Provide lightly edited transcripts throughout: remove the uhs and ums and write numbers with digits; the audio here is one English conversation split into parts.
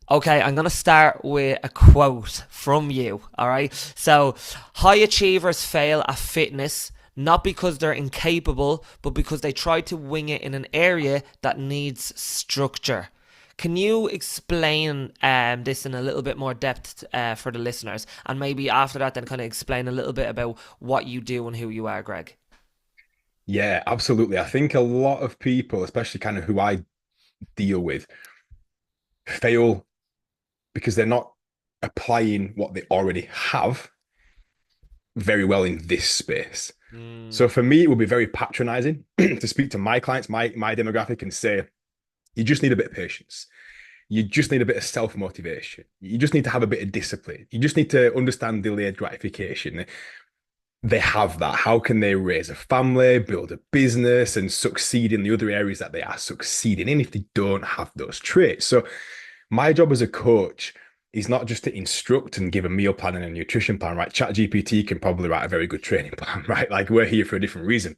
Okay, I'm going to start with a quote from you. All right. So, high achievers fail at fitness not because they're incapable, but because they try to wing it in an area that needs structure. Can you explain this in a little bit more depth for the listeners? And maybe after that, then kind of explain a little bit about what you do and who you are, Greg. Yeah, absolutely. I think a lot of people, especially kind of who I deal with, fail because they're not applying what they already have very well in this space. Mm, So for me, it would be very patronizing to speak to my clients, my demographic, and say, you just need a bit of patience. You just need a bit of self motivation. You just need to have a bit of discipline. You just need to understand delayed gratification. They have that. How can they raise a family, build a business, and succeed in the other areas that they are succeeding in if they don't have those traits? So, my job as a coach is not just to instruct and give a meal plan and a nutrition plan, right? ChatGPT can probably write a very good training plan, right? Like we're here for a different reason.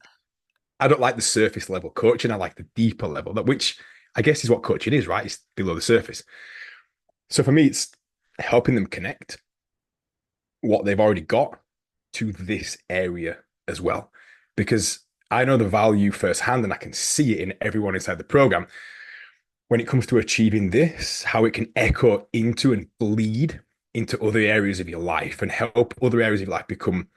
I don't like the surface level coaching. I like the deeper level, that which I guess is what coaching is, right? It's below the surface. So for me, it's helping them connect what they've already got to this area as well. Because I know the value firsthand and I can see it in everyone inside the program when it comes to achieving this, how it can echo into and bleed into other areas of your life and help other areas of your life become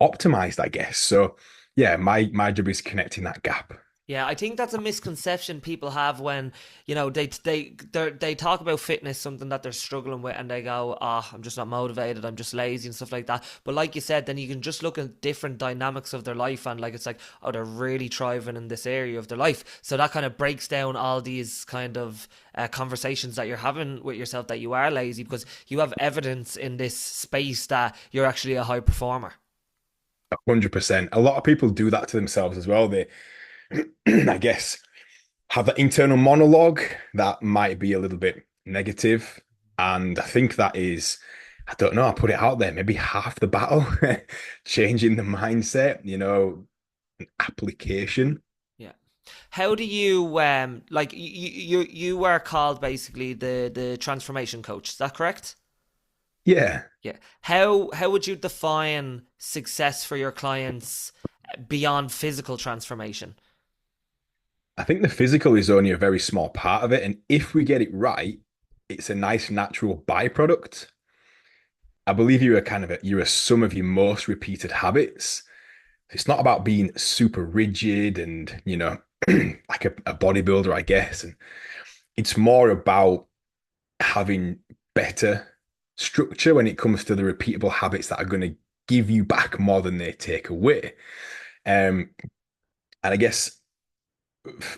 optimized, I guess. So yeah, my job is connecting that gap. Yeah, I think that's a misconception people have when they talk about fitness, something that they're struggling with, and they go, "Ah, I'm just not motivated. I'm just lazy and stuff like that." But like you said, then you can just look at different dynamics of their life, and like it's like, oh, they're really thriving in this area of their life. So that kind of breaks down all these kind of conversations that you're having with yourself that you are lazy because you have evidence in this space that you're actually a high performer. 100%. A lot of people do that to themselves as well. They, I guess, have that internal monologue that might be a little bit negative. And I think that is, I don't know, I put it out there, maybe half the battle, changing the mindset, application. Yeah. How do you like you are called basically the transformation coach? Is that correct? Yeah. Yeah. How would you define success for your clients beyond physical transformation? I think the physical is only a very small part of it. And if we get it right, it's a nice natural byproduct. I believe you're a sum of your most repeated habits. It's not about being super rigid and, like a bodybuilder, I guess. And it's more about having better structure when it comes to the repeatable habits that are going to give you back more than they take away. Um, and I guess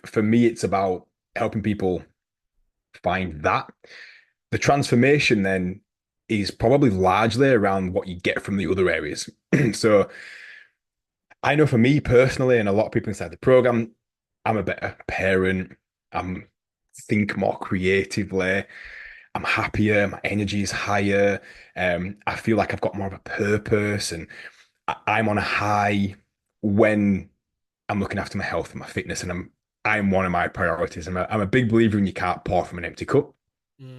for me, it's about helping people find that. The transformation then is probably largely around what you get from the other areas. So I know for me personally, and a lot of people inside the program, I'm a better parent. I'm think more creatively. I'm happier. My energy is higher. I feel like I've got more of a purpose, and I'm on a high when I'm looking after my health and my fitness, and I'm one of my priorities. I'm a big believer in you can't pour from an empty cup.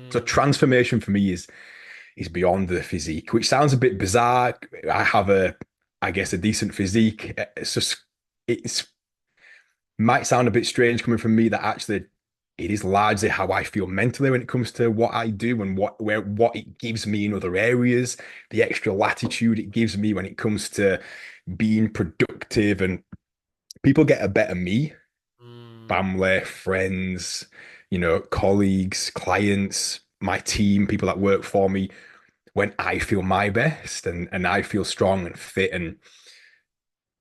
So Mm, transformation for me is beyond the physique, which sounds a bit bizarre. I have I guess, a decent physique. It's might sound a bit strange coming from me that actually it is largely how I feel mentally when it comes to what I do and what it gives me in other areas, the extra latitude it gives me when it comes to being productive and people get a better me, mm. family, friends, colleagues, clients, my team, people that work for me when I feel my best and I feel strong and fit and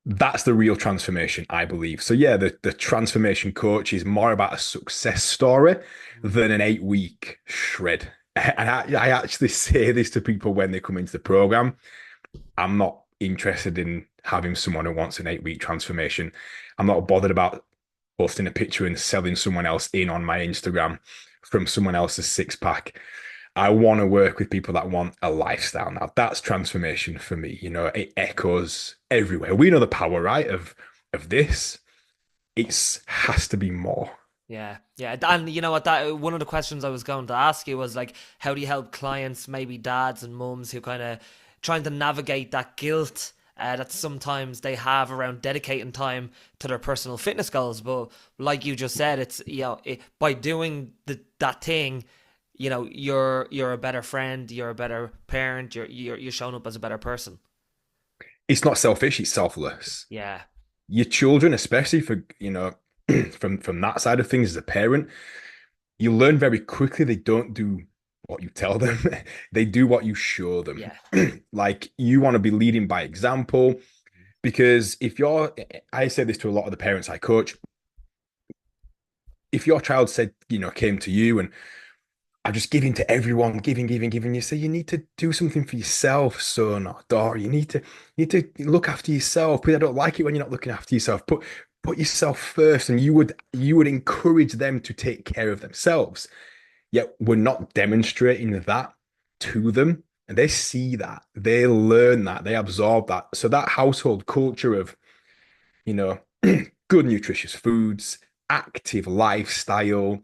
that's the real transformation, I believe. So yeah, the transformation coach is more about a success story than an 8 week shred. And I actually say this to people when they come into the program. I'm not interested in having someone who wants an 8 week transformation. I'm not bothered about posting a picture and selling someone else in on my Instagram from someone else's six pack. I want to work with people that want a lifestyle. Now, that's transformation for me. It echoes everywhere. We know the power, right, of this. It's has to be more. Yeah, yeah, and you know what? That one of the questions I was going to ask you was like, how do you help clients, maybe dads and mums, who kind of trying to navigate that guilt that sometimes they have around dedicating time to their personal fitness goals? But like you just said, it's by doing that thing, you're a better friend, you're a better parent, you're showing up as a better person. It's not selfish, it's selfless. Yeah, Your children, especially for, from that side of things as a parent, you learn very quickly they don't do what you tell them. They do what you show them. yeah, Like you want to be leading by example because I say this to a lot of the parents I coach, if your child said, came to you and I'm just giving to everyone, giving. You say you need to do something for yourself, son or daughter. You need to look after yourself. But I don't like it when you're not looking after yourself. Put yourself first, and you would encourage them to take care of themselves. Yet we're not demonstrating that to them, and they see that, they learn that, they absorb that. So that household culture of you know good nutritious foods, active lifestyle,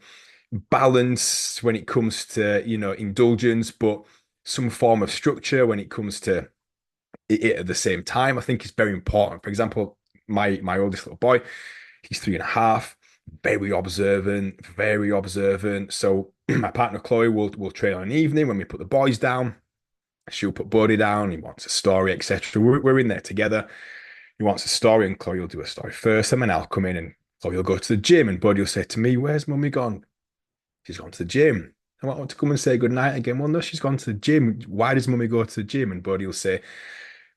balance when it comes to indulgence, but some form of structure when it comes to it at the same time, I think is very important. For example, my oldest little boy, he's 3.5, very observant. So my partner Chloe will train on an evening when we put the boys down. She'll put Bodie down. He wants a story, etc. We're in there together. He wants a story, and Chloe will do a story first, and then I'll come in and Chloe will go to the gym, and Bodie will say to me, "Where's mummy gone?" She's gone to the gym. I want to come and say good night again. Well, no, she's gone to the gym. Why does mummy go to the gym? And Bodie will say,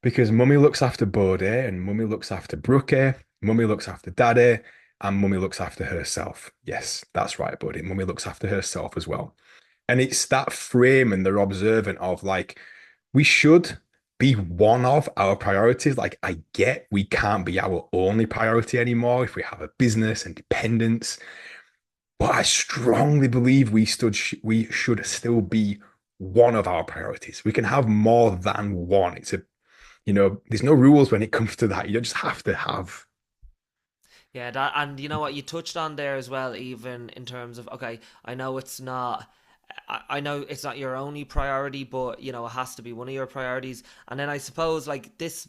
because mummy looks after Bodie and mummy looks after Brookie, mummy looks after daddy, and mummy looks after herself. Yes, that's right, Bodie. Mummy looks after herself as well. And it's that frame and they're observant of like, we should be one of our priorities. Like, I get we can't be our only priority anymore if we have a business and dependence. But I strongly believe we should still be one of our priorities. We can have more than one. There's no rules when it comes to that. You just have to have. yeah. That, and you know what you touched on there as well, even in terms of, okay, I know it's not. I know it's not your only priority, but it has to be one of your priorities. And then I suppose like this,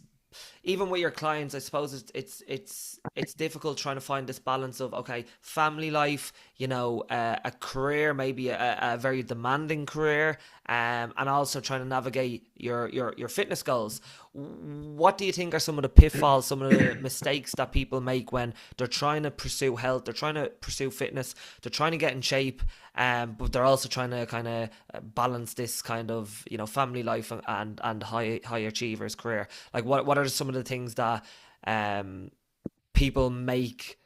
even with your clients, I suppose it's difficult trying to find this balance of, okay, family life, a career, maybe a very demanding career, and also trying to navigate your fitness goals. What do you think are some of the pitfalls, some of the mistakes that people make when they're trying to pursue health, they're trying to pursue fitness, they're trying to get in shape, but they're also trying to kind of balance this kind of family life and high achievers career? Like what are some of the things that people make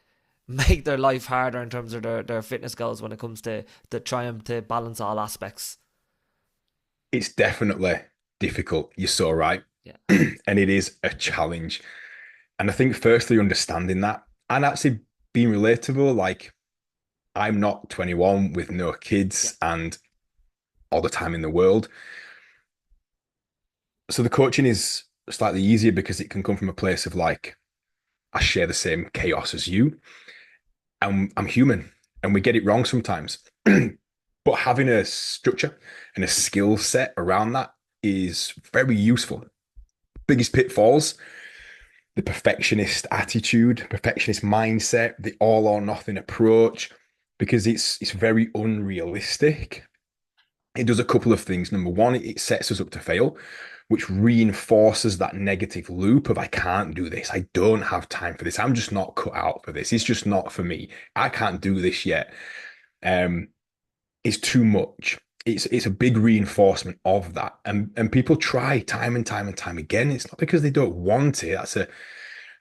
their life harder in terms of their fitness goals when it comes to trying to balance all aspects? It's definitely difficult. You're so right. Yeah, And it is a challenge. And I think firstly understanding that and actually being relatable, like I'm not 21 with no yeah, kids and all the time in the world. So the coaching is slightly easier because it can come from a place of like, I share the same chaos as you. And I'm human and we get it wrong sometimes. But having a structure and a skill set around that is very useful. Biggest pitfalls, the perfectionist attitude, perfectionist mindset, the all or nothing approach, because it's very unrealistic. It does a couple of things. Number one, it sets us up to fail, which reinforces that negative loop of I can't do this. I don't have time for this. I'm just not cut out for this. It's just not for me. I can't do this yet. Um, it's too much. It's a big reinforcement of that. And people try time and time again. It's not because they don't want it. That's a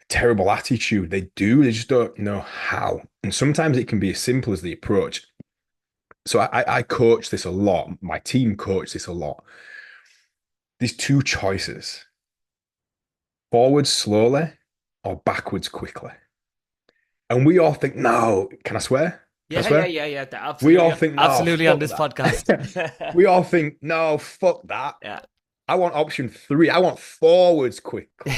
terrible attitude. They do, they just don't know how. And sometimes it can be as simple as the approach. So I coach this a lot. My team coach this a lot. There's two choices: forwards slowly or backwards quickly. And we all think, no, can I swear? Can I yeah, yeah, swear? yeah, yeah. We Absolutely, all think, no, absolutely on fuck this podcast. that. We all think, no, fuck that. Yeah. I want option three. I want forwards quickly.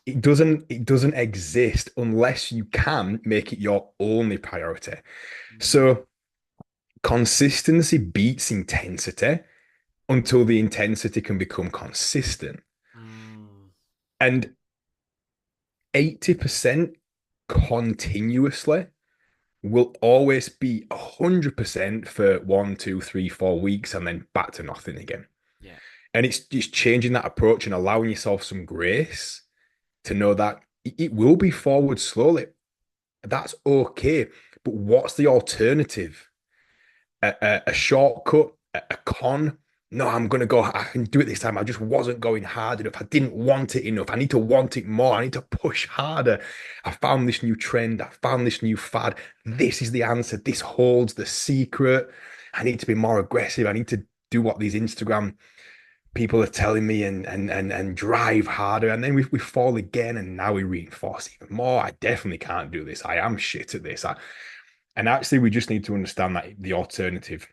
it doesn't exist unless you can make it your only priority. Mm, So consistency beats intensity until the intensity can become consistent. mm, And 80% continuously will always be 100% for 1, 2, 3, 4 weeks and then back to nothing again. yeah. And it's just changing that approach and allowing yourself some grace to know that it will be forward slowly. That's okay. But what's the alternative? A shortcut, a con. No, I'm going to go. I can do it this time. I just wasn't going hard enough. I didn't want it enough. I need to want it more. I need to push harder. I found this new trend. I found this new fad. This is the answer. This holds the secret. I need to be more aggressive. I need to do what these Instagram people are telling me and drive harder. And then we fall again. And now we reinforce even more. I definitely can't do this. I am shit at this. And actually, we just need to understand that the alternative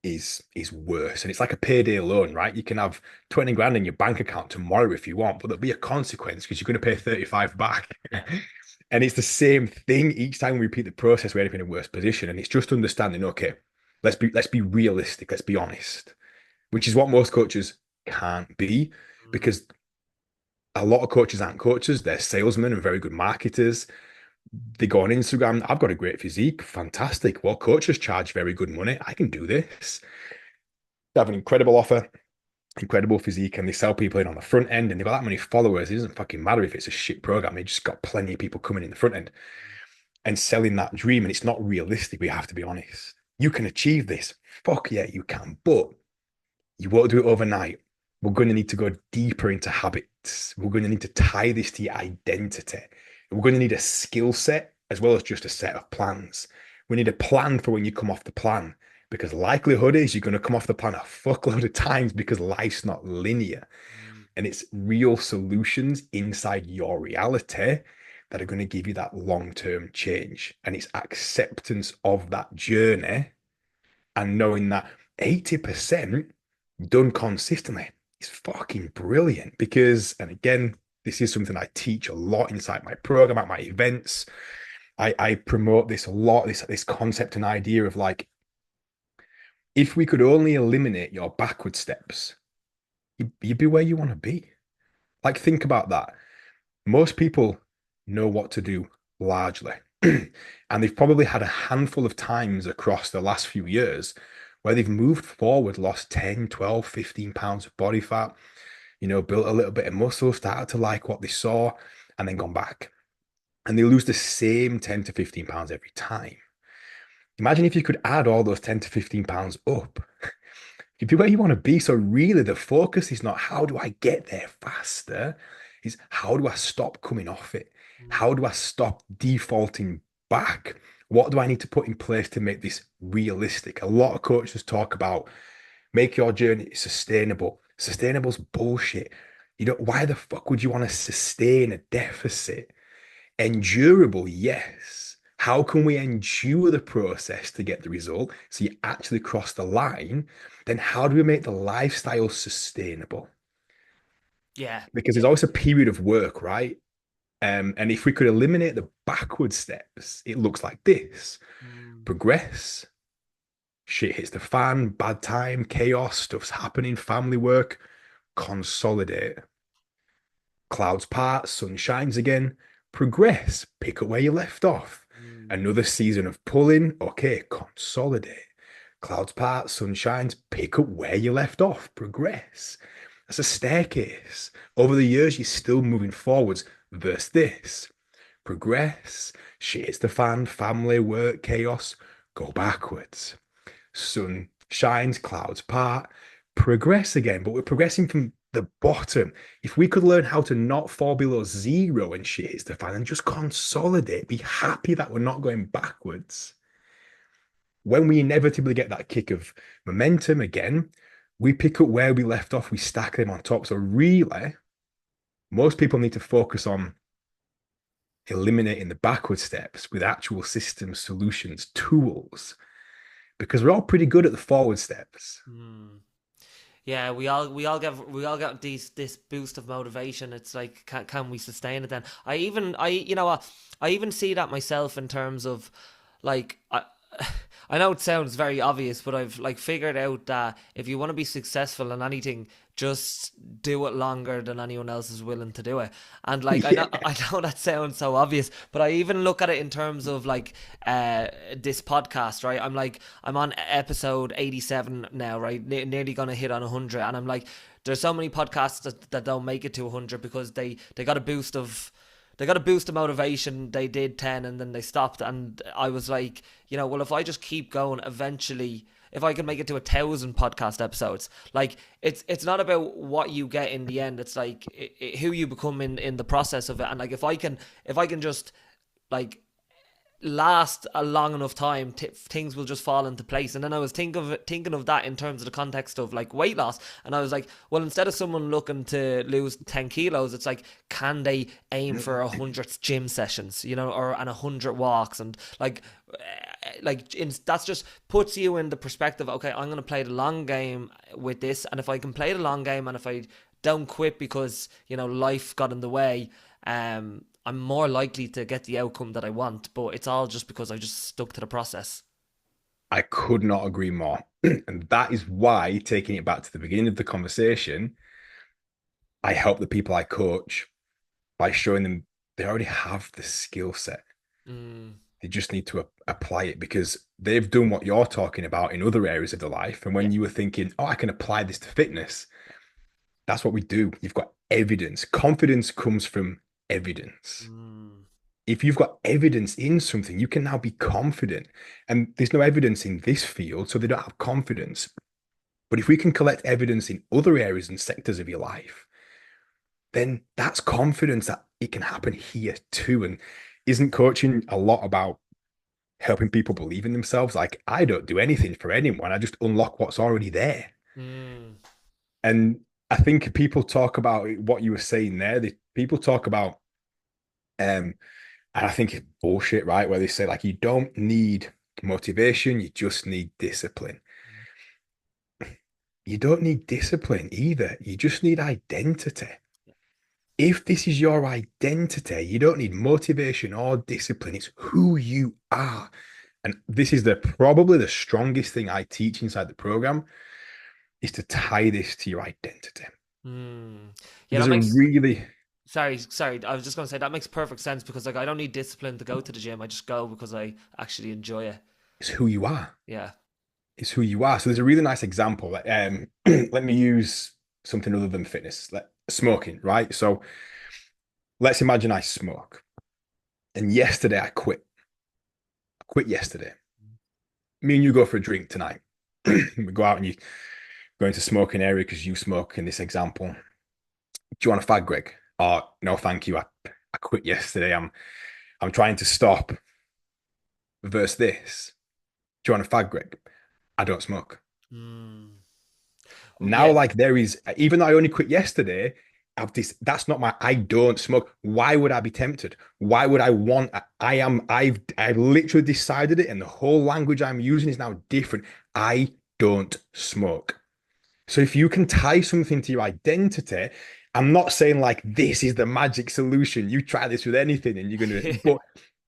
is worse. And it's like a payday loan, right? You can have 20 grand in your bank account tomorrow if you want, but there'll be a consequence because you're going to pay 35 back. And it's the same thing each time we repeat the process, we end up in a worse position. And it's just understanding, okay, let's be realistic, let's be honest, which is what most coaches can't be Mm, because a lot of coaches aren't coaches, they're salesmen and very good marketers. They go on Instagram. I've got a great physique. Fantastic. Well, coaches charge very good money. I can do this. They have an incredible offer, incredible physique, and they sell people in on the front end. And they've got that many followers. It doesn't fucking matter if it's a shit program. They just got plenty of people coming in the front end and selling that dream. And it's not realistic. We have to be honest. You can achieve this. Fuck yeah, you can. But you won't do it overnight. We're going to need to go deeper into habits. We're going to need to tie this to your identity. We're going to need a skill set as well as just a set of plans. We need a plan for when you come off the plan because likelihood is you're going to come off the plan a fuckload of times because life's not linear mm. and it's real solutions inside your reality that are going to give you that long-term change. And it's acceptance of that journey and knowing that 80% done consistently is fucking brilliant because, and again, this is something I teach a lot inside my program at my events. I promote this a lot, this concept and idea of like, if we could only eliminate your backward steps, you'd be where you want to be. Like, think about that. Most people know what to do largely. And they've probably had a handful of times across the last few years where they've moved forward, lost 10, 12, 15 pounds of body fat, built a little bit of muscle, started to like what they saw, and then gone back. And they lose the same 10 to 15 pounds every time. Imagine if you could add all those 10 to 15 pounds up. You'd be where you want to be. So really the focus is not how do I get there faster, is how do I stop coming off it? Mm. How do I stop defaulting back? What do I need to put in place to make this realistic? A lot of coaches talk about make your journey sustainable. Sustainable's bullshit. Why the fuck would you want to sustain a deficit? Endurable, yes. How can we endure the process to get the result so you actually cross the line? Then how do we make the lifestyle sustainable? Yeah, Because yeah. there's always a period of work, right? And if we could eliminate the backward steps, it looks like this: Mm, progress, shit hits the fan, bad time, chaos, stuff's happening, family work, consolidate. Clouds part, sun shines again. Progress, pick up where you left off. mm, Another season of pulling, okay, consolidate. Clouds part, sun shines, pick up where you left off. Progress. That's a staircase. Over the years, you're still moving forwards. Versus this. Progress. Shit hits the fan, family, work, chaos. Go backwards. Sun shines, clouds part, progress again, but we're progressing from the bottom. If we could learn how to not fall below zero and shit hits the fan and just consolidate, be happy that we're not going backwards. When we inevitably get that kick of momentum again, we pick up where we left off, we stack them on top. So, really, most people need to focus on eliminating the backward steps with actual systems, solutions, tools, because we're all pretty good at the forward steps. mm. Yeah, we all get this boost of motivation. It's like, can we sustain it then? I even see that myself in terms of, like, I know it sounds very obvious, but I've like figured out that if you want to be successful in anything, just do it longer than anyone else is willing to do it. And like, I know Yeah. I know that sounds so obvious, but I even look at it in terms of like this podcast, right? I'm on episode 87 now, right? Nearly gonna hit on 100, and I'm like, there's so many podcasts that don't make it to 100 because they got a boost of motivation. They did 10 and then they stopped, and I was like, well, if I just keep going, eventually, if I can make it to 1,000 podcast episodes, like, it's not about what you get in the end. It's like, who you become in the process of it. And like, if I can just, like, last a long enough time, things will just fall into place. And then I was thinking of that in terms of the context of like weight loss, and I was like, well, instead of someone looking to lose 10 kilos, it's like, can they aim for 100 gym sessions, or and 100 walks, and that's just puts you in the perspective, okay, I'm going to play the long game with this, and if I can play the long game, and if I don't quit because life got in the way, I'm more likely to get the outcome that I want. But it's all just because I just stuck to the process. I could not agree more. And that is why, taking it back to the beginning of the conversation, I help the people I coach by showing them they already have the skill set. Mm, They just need to apply it because they've done what you're talking about in other areas of their life. And yeah. when you were thinking, oh, I can apply this to fitness, that's what we do. You've got evidence. Confidence comes from evidence. Mm, If you've got evidence in something, you can now be confident. And there's no evidence in this field, so they don't have confidence. But if we can collect evidence in other areas and sectors of your life, then that's confidence that it can happen here too. And isn't coaching a lot about helping people believe in themselves? Like, I don't do anything for anyone, I just unlock what's already there. mm, And I think people talk about what you were saying there. People talk about, and I think it's bullshit, right? Where they say, like, you don't need motivation, you just need discipline. You don't need discipline either. You just need identity. If this is your identity, you don't need motivation or discipline. It's who you are. And this is probably the strongest thing I teach inside the program is to tie this to your identity. mm. Yeah, that There's a makes. really, Sorry. I was just gonna say that makes perfect sense because like I don't need discipline to go to the gym. I just go because I actually enjoy it. it's who you are. Yeah. It's who you are. So there's a really nice example. Let me use something other than fitness, like smoking, right? So let's imagine I smoke. And yesterday I quit. I quit yesterday. Me and you go for a drink tonight. We go out and you go into smoking area because you smoke in this example. Do you want a fag, Greg? Oh, no, thank you. I quit yesterday. I'm trying to stop. Versus this. Do you want a fag, Greg? I don't smoke. Mm. Now, Yeah. like there is, even though I only quit yesterday, I've this that's not I don't smoke. Why would I be tempted? Why would I want I've literally decided it, and the whole language I'm using is now different. I don't smoke. So if you can tie something to your identity, I'm not saying like this is the magic solution. You try this with anything and you're gonna, but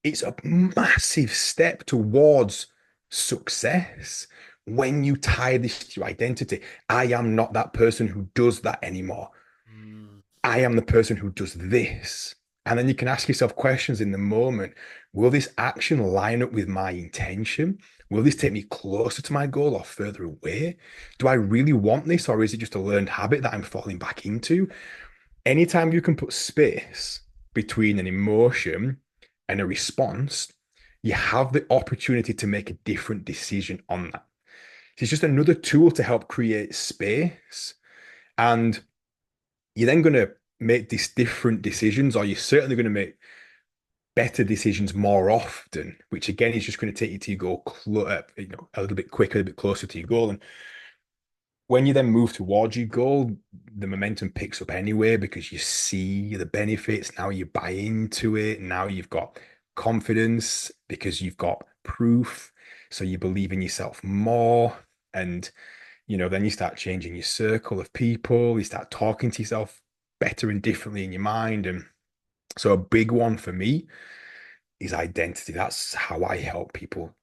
it's a massive step towards success when you tie this to your identity. I am not that person who does that anymore. Mm, I am the person who does this. And then you can ask yourself questions in the moment. Will this action line up with my intention? Will this take me closer to my goal or further away? Do I really want this, or is it just a learned habit that I'm falling back into? Anytime you can put space between an emotion and a response, you have the opportunity to make a different decision on that. It's just another tool to help create space. And you're then going to make these different decisions, or you're certainly going to make better decisions more often, which again is just going to take you to your goal, a little bit quicker, a bit closer to your goal. And when you then move towards your goal, the momentum picks up anyway because you see the benefits. Now you buy into it. Now you've got confidence because you've got proof. So you believe in yourself more. And then you start changing your circle of people, you start talking to yourself better and differently in your mind. And so a big one for me is identity. That's how I help people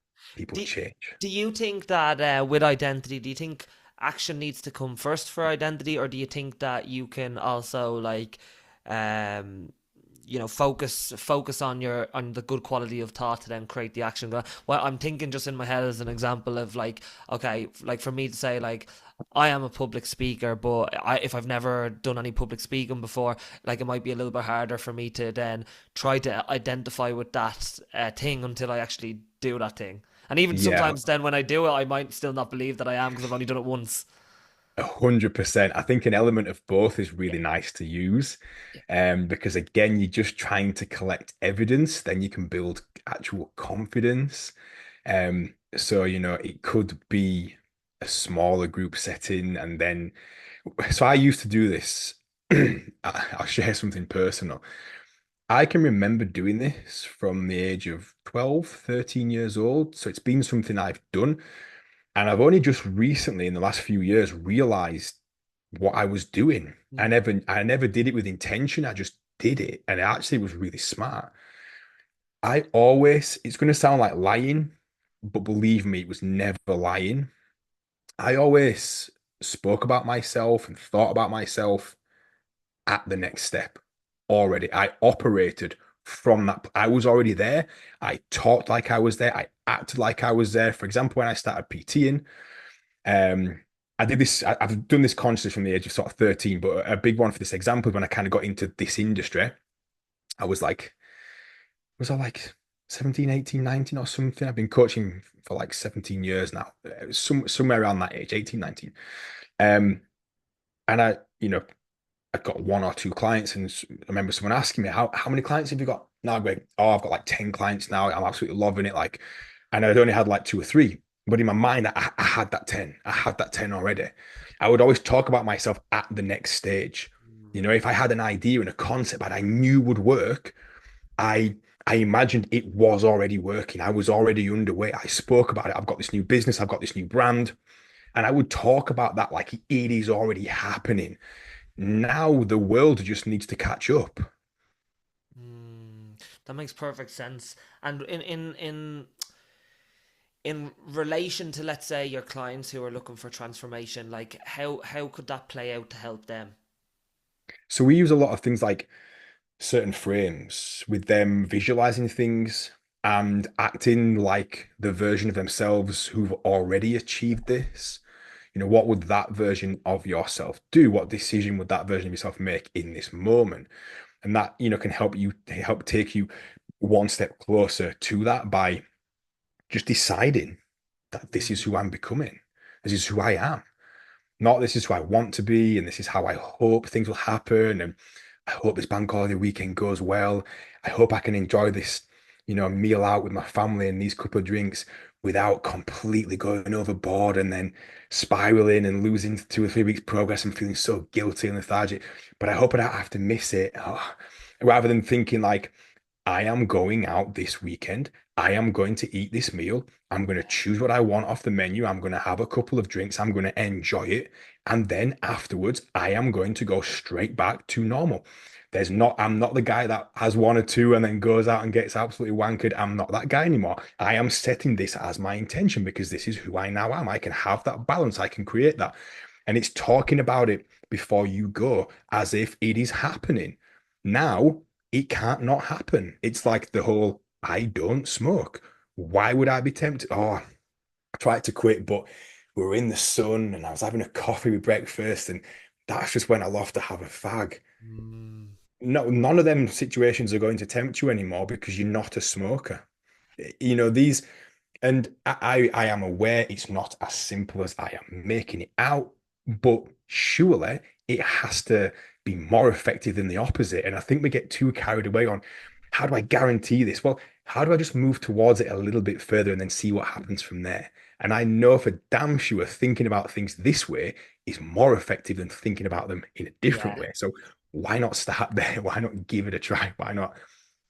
Do, change. do you think that with identity, do you think action needs to come first for identity, or do you think that you can also like, um, focus on the good quality of thought to then create the action? Well, I'm thinking just in my head as an example of like, okay, like for me to say like, I am a public speaker, but if I've never done any public speaking before, like it might be a little bit harder for me to then try to identify with that thing until I actually do that thing. And even Yeah, sometimes then when I do it, I might still not believe that I am because I've only done it once. 100%. I think an element of both is Yeah, really nice to use. yeah. Because again, you're just trying to collect evidence, then you can build actual confidence. So, it could be a smaller group setting, and then, so I used to do this. I'll share something personal. I can remember doing this from the age of 12, 13 years old. So it's been something I've done. And I've only just recently, in the last few years, realized what I was doing. Mm, I never did it with intention. I just did it. And it actually was really smart. I always, it's going to sound like lying, but believe me, it was never lying. I always spoke about myself and thought about myself at the next step already. I operated from that. I was already there. I talked like I was there. I acted like I was there. For example, when I started PTing, um, I did this. Have done this consciously from the age of sort of 13, but a big one for this example, when I kind of got into this industry, I was like, was I like 17, 18, 19 or something? I've been coaching for like 17 years now. It was somewhere around that age, 18, 19. Um, and I got one or two clients, and I remember someone asking me, how many clients have you got now, Greg? Oh, I've got like 10 clients now. I'm absolutely loving it. Like, and I'd only had like two or three. But in my mind, I had that 10. I had that 10 already. I would always talk about myself at the next stage. mm, If I had an idea and a concept that I knew would work, I I imagined it was already working. I was already underway. I spoke about it. I've got this new business. I've got this new brand. And I would talk about that like it is already happening. Now the world just needs to catch up. that makes perfect sense. And in relation to, let's say, your clients who are looking for transformation, like how could that play out to help them? So we use a lot of things like certain frames with them visualizing things and acting like the version of themselves who've already achieved this. What would that version of yourself do? What decision would that version of yourself make in this moment? And that, can help take you one step closer to that by just deciding that this is who Mm, I'm becoming. This is who I am. Not this is who I want to be, and this is how I hope things will happen. And I hope this bank holiday weekend goes well. I hope I can enjoy this, meal out with my family and these couple of drinks without completely going overboard and then spiraling and losing 2 or 3 weeks progress and feeling so guilty and lethargic. But I hope I don't have to miss it. Oh, rather than thinking like, I am going out this weekend. I am going to eat this meal. I'm going to choose what I want off the menu. I'm going to have a couple of drinks. I'm going to enjoy it. And then afterwards, I am going to go straight back to normal. I'm not the guy that has one or two and then goes out and gets absolutely wankered. I'm not that guy anymore. I am setting this as my intention because this is who I now am. I can have that balance. I can create that. And it's talking about it before you go as if it is happening. Now, it can't not happen. It's like the whole I don't smoke. Why would I be tempted? Oh, I tried to quit, but we were in the sun and I was having a coffee with breakfast, and that's just when I love to have a fag. mm, No, none of them situations are going to tempt you anymore because you're not a smoker. These, and I am aware it's not as simple as I am making it out, but surely it has to be more effective than the opposite. And I think we get too carried away on how do I guarantee this? Well, how do I just move towards it a little bit further and then see what happens from there? And I know for damn sure thinking about things this way is more effective than thinking about them in a different yeah. way. So why not start there? Why not give it a try? Why not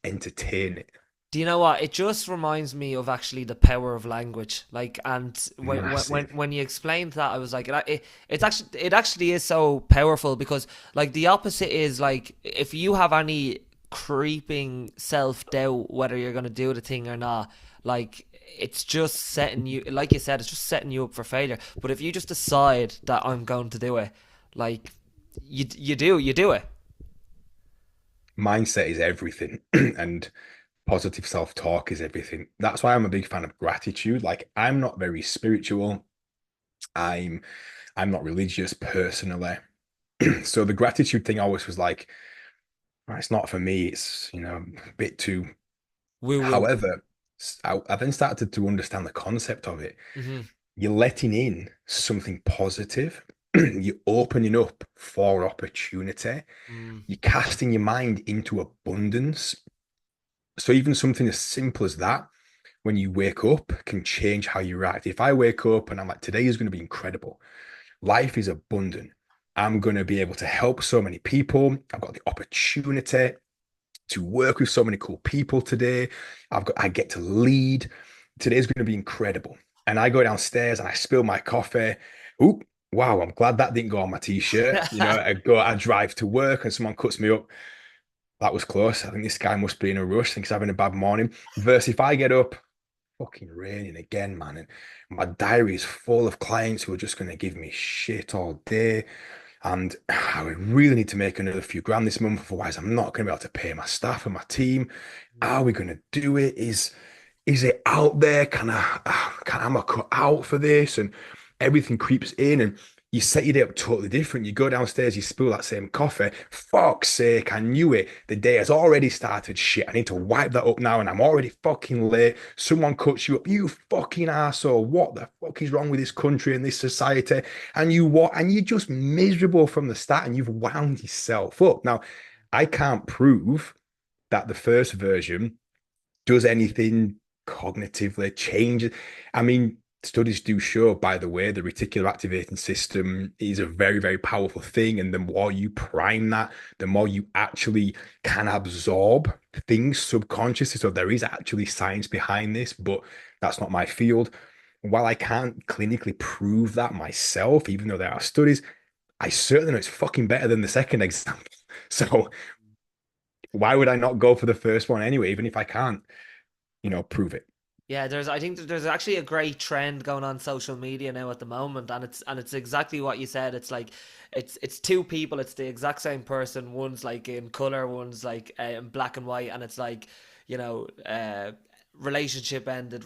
entertain it? Do you know what? It just reminds me of actually the power of language. Like, and Massive. when you explained that, I was like, it actually is so powerful because like the opposite is like if you have any creeping self doubt whether you're gonna do the thing or not, like it's just setting you, like you said, it's just setting you up for failure. But if you just decide that I'm going to do it, like you do it. Mindset is everything, and positive self-talk is everything. That's why I'm a big fan of gratitude. Like, I'm not very spiritual. I'm I'm not religious personally. So the gratitude thing always was like, "Oh, it's not for me. It's, a bit too." Woo woo. However, I then started to understand the concept of it. Hmm. You're letting in something positive. You're opening up for opportunity. Mm. You're casting your mind into abundance. So even something as simple as that, when you wake up, can change how you react. If I wake up and I'm like, today is going to be incredible, life is abundant. I'm going to be able to help so many people. I've got the opportunity to work with so many cool people today. I get to lead. Today's going to be incredible. And I go downstairs and I spill my coffee. Ooh, wow, I'm glad that didn't go on my t-shirt. I drive to work and someone cuts me up. That was close. I think this guy must be in a rush. I think he's having a bad morning. Versus if I get up, fucking raining again, man, and my diary is full of clients who are just going to give me shit all day. And I would really need to make another few grand this month. Otherwise, I'm not going to be able to pay my staff and my team. Are we going to do it? Is it out there? Am I cut out for this? And everything creeps in, and you set your day up totally different. You go downstairs, you spill that same coffee. Fuck's sake, I knew it. The day has already started. Shit, I need to wipe that up now, and I'm already fucking late. Someone cuts you up. You fucking asshole. What the fuck is wrong with this country and this society? And you what? And you're just miserable from the start, and you've wound yourself up. Now, I can't prove that the first version does anything cognitively change. I mean, studies do show, by the way, the reticular activating system is a very, very powerful thing. And the more you prime that, the more you actually can absorb things subconsciously. So there is actually science behind this, but that's not my field. While I can't clinically prove that myself, even though there are studies, I certainly know it's fucking better than the second example. So why would I not go for the first one anyway, even if I can't, prove it? Yeah, I think that there's actually a great trend going on social media now at the moment, and it's exactly what you said. It's like it's two people, it's the exact same person. One's like in color, one's like in black and white, and it's like you know, relationship ended.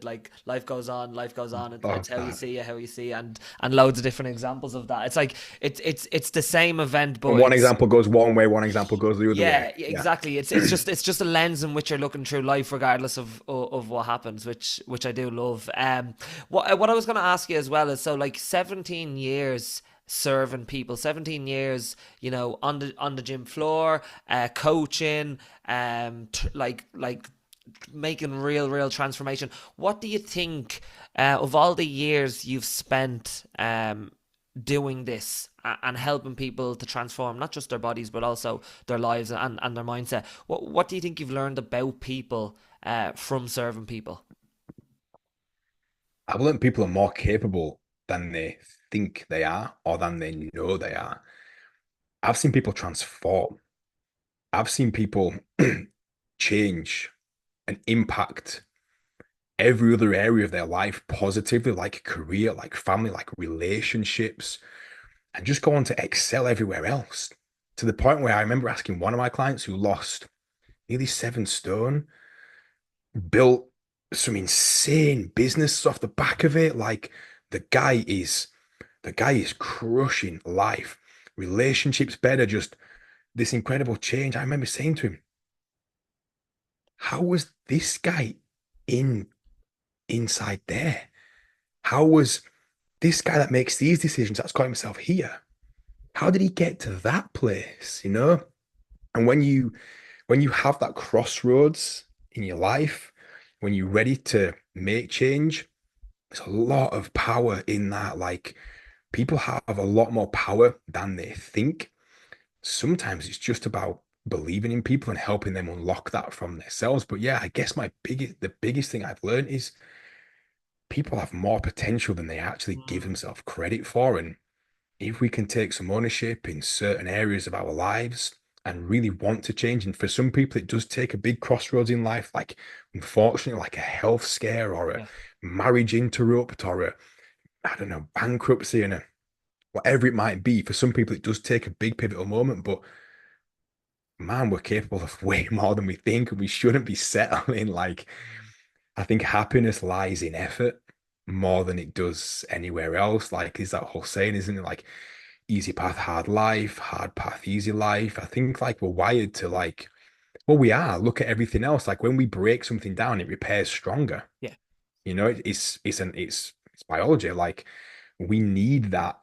Like life goes on. Oh, It's how you God. see it, how you see, and loads of different examples of that. It's like it's the same event, And but one it's example goes one way, one example goes the other way. yeah, Yeah. exactly. It's just a lens in which you're looking through life, regardless of what happens, which I do love. What I was going to ask you as well is so like 17 years serving people, 17 years, on the gym floor, coaching, like making real transformation. What do you think of all the years you've spent doing this and helping people to transform not just their bodies but also their lives and their mindset? What do you think you've learned about people from serving people? I've learned people are more capable than they think they are or than they know they are. I've seen people transform. I've seen people change and impact every other area of their life positively, like career, like family, like relationships, and just go on to excel everywhere else. To the point where I remember asking one of my clients who lost nearly 7 stone, built some insane business off the back of it. Like the guy is crushing life. Relationships better, just this incredible change. I remember saying to him, how was this guy in inside there? How was this guy that makes these decisions that's got himself here? How did he get to that place? And when you have that crossroads in your life, when you're ready to make change, there's a lot of power in that. Like, people have a lot more power than they think. Sometimes it's just about believing in people and helping them unlock that from themselves. But yeah, I guess the biggest thing I've learned is people have more potential than they actually give Mm, themselves credit for. And if we can take some ownership in certain areas of our lives and really want to change, and for some people, it does take a big crossroads in life, like unfortunately, like a health scare or a yeah. marriage interrupt or a, I don't know, bankruptcy and a, whatever it might be. For some people, it does take a big pivotal moment, but man, we're capable of way more than we think, and we shouldn't be settling. Like, Mm. I think happiness lies in effort more than it does anywhere else. Like, is that whole saying, isn't it? Like, easy path, hard life, hard path, easy life. I think like we're wired to like, well, we are. Look at everything else. Like when we break something down, it repairs stronger. Yeah. You know, it's biology. Like we need that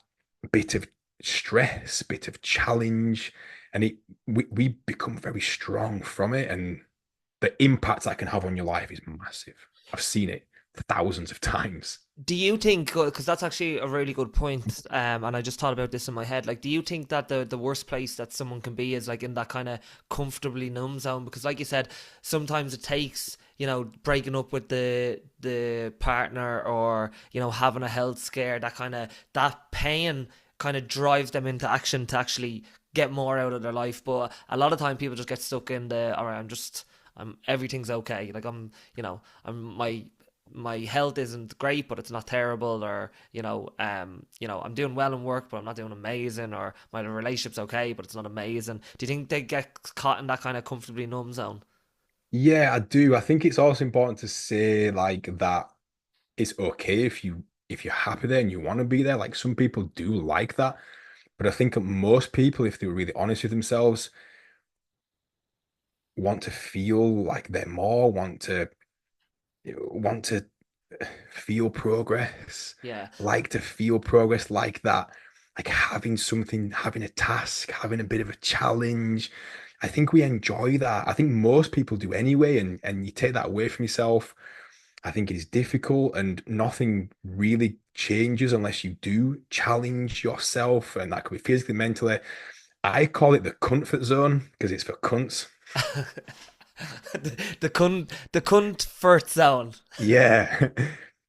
bit of stress, bit of challenge, and we become very strong from it. And the impact that can have on your life is massive. I've seen it thousands of times. Do you think, because that's actually a really good point, and I just thought about this in my head, like, do you think that the worst place that someone can be is like in that kind of comfortably numb zone? Because, like you said, sometimes it takes, breaking up with the partner or, having a health scare, that pain kind of drives them into action to actually get more out of their life. But a lot of time people just get stuck in all right, everything's okay. Like I'm my health isn't great, but it's not terrible, or I'm doing well in work, but I'm not doing amazing, or my relationship's okay, but it's not amazing. Do you think they get caught in that kind of comfortably numb zone? Yeah, I do. I think it's also important to say like that it's okay if you're happy there and you want to be there. Like some people do like that, but I think most people, if they were really honest with themselves, want to feel like they're more, want to feel progress, Yeah. like to feel progress like that, like having something, having a task, having a bit of a challenge. I think we enjoy that. I think most people do anyway, and you take that away from yourself. I think it is difficult and nothing really changes unless you do challenge yourself, and that could be physically, mentally. I call it the comfort zone because it's for cunts. The comfort zone. Yeah.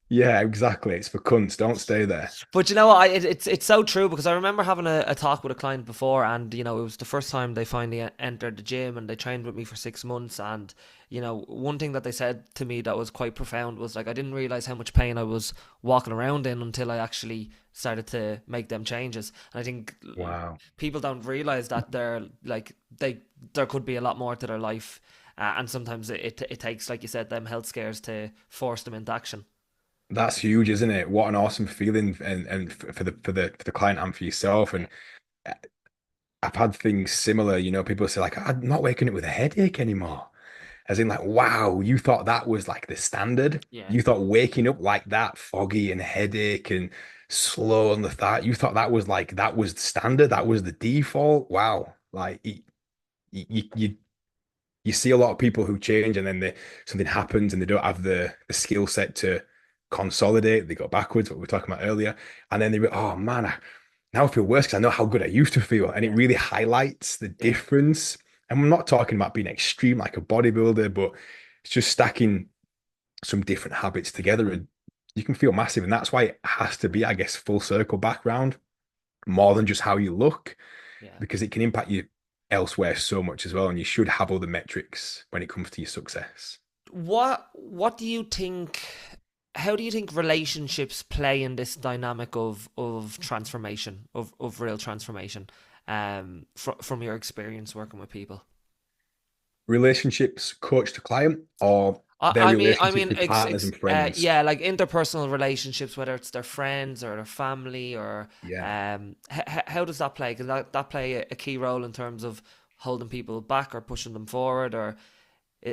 Yeah, exactly. It's for cunts. Don't stay there. But you know what? It's so true, because I remember having a talk with a client before, and it was the first time they finally entered the gym, and they trained with me for 6 months. And one thing that they said to me that was quite profound was like, I didn't realize how much pain I was walking around in until I actually started to make them changes. And I think Wow. people don't realize that there could be a lot more to their life, and sometimes it takes, like you said, them health scares to force them into action. That's huge, isn't it? What an awesome feeling and for the client and for yourself. Yeah, And I've had things similar, people say like, I'm not waking up with a headache anymore. As in like, wow, you thought that was like the standard. yeah, You thought waking up like that, foggy and headache and slow on the thought, you thought that was the standard, that was the default. Wow. Like you see a lot of people who change and then something happens and they don't have the skill set to consolidate. They go backwards, what we were talking about earlier. And then oh man, now I feel worse because I know how good I used to feel. And it yeah, really highlights the yeah. difference. And we're not talking about being extreme like a bodybuilder, but it's just stacking some different habits together and you can feel massive. And that's why it has to be, I guess, full circle background more than just how you look Yeah. because it can impact you elsewhere so much as well. And you should have other metrics when it comes to your success. What do you think? How do you think relationships play in this dynamic of transformation, of real transformation? From your experience working with people. Relationships, coach to client, or their I mean, relationships with partners and friends. yeah, like interpersonal relationships, whether it's their friends or their family, or Yeah. how does that play? Because that play a key role in terms of holding people back or pushing them forward, or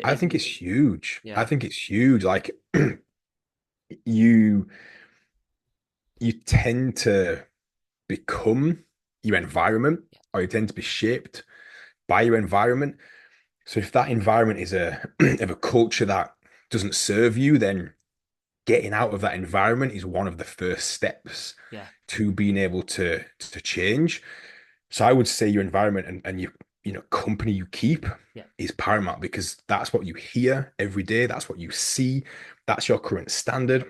I it think it's huge. I yeah, think it's huge. Like you you tend to become your environment or you tend to be shaped by your environment. So if that environment is a of a culture that doesn't serve you, then getting out of that environment is one of the first steps yeah, to being able to change. So I would say your environment and you. company you keep Yeah. is paramount because that's what you hear every day. That's what you see. That's your current standard.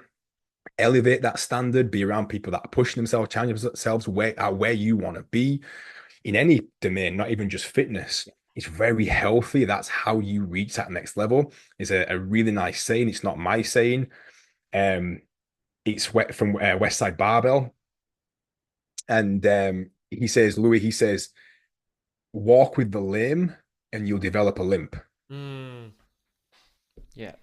Elevate that standard. Be around people that are pushing themselves, challenging themselves where you want to be in any domain, not even just fitness. It's very healthy. That's how you reach that next level. It's a really nice saying. It's not my saying. Um, it's from West Side Barbell, and he says, walk with the lame, and you'll develop a limp. Mm, yeah.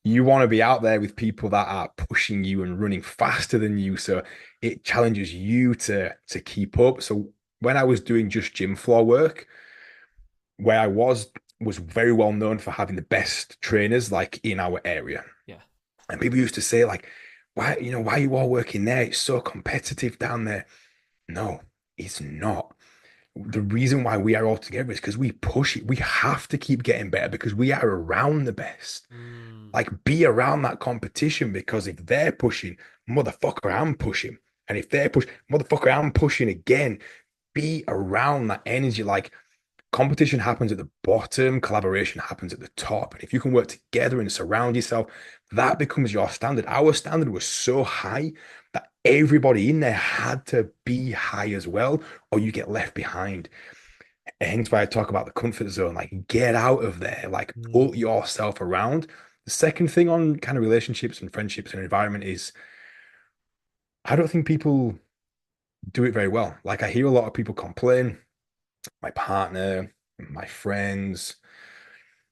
You want to be out there with people that are pushing you and running faster than you, so it challenges you to keep up. So when I was doing just gym floor work, where I was very well known for having the best trainers like in our area. Yeah. And people used to say, like, why are you all working there? It's so competitive down there. No, it's not. The reason why we are all together is because we push it. We have to keep getting better because we are around the best. Mm, Like, be around that competition because if they're pushing, motherfucker, I'm pushing. And if they're pushing, motherfucker, I'm pushing again. Be around that energy. Like, competition happens at the bottom, collaboration happens at the top. And if you can work together and surround yourself, that becomes your standard. Our standard was so high that everybody in there had to be high as well, or you get left behind. And hence why I talk about the comfort zone. Like, get out of there, like, mm, put yourself around. The second thing on kind of relationships and friendships and environment is I don't think people do it very well. Like, I hear a lot of people complain, my partner, my friends,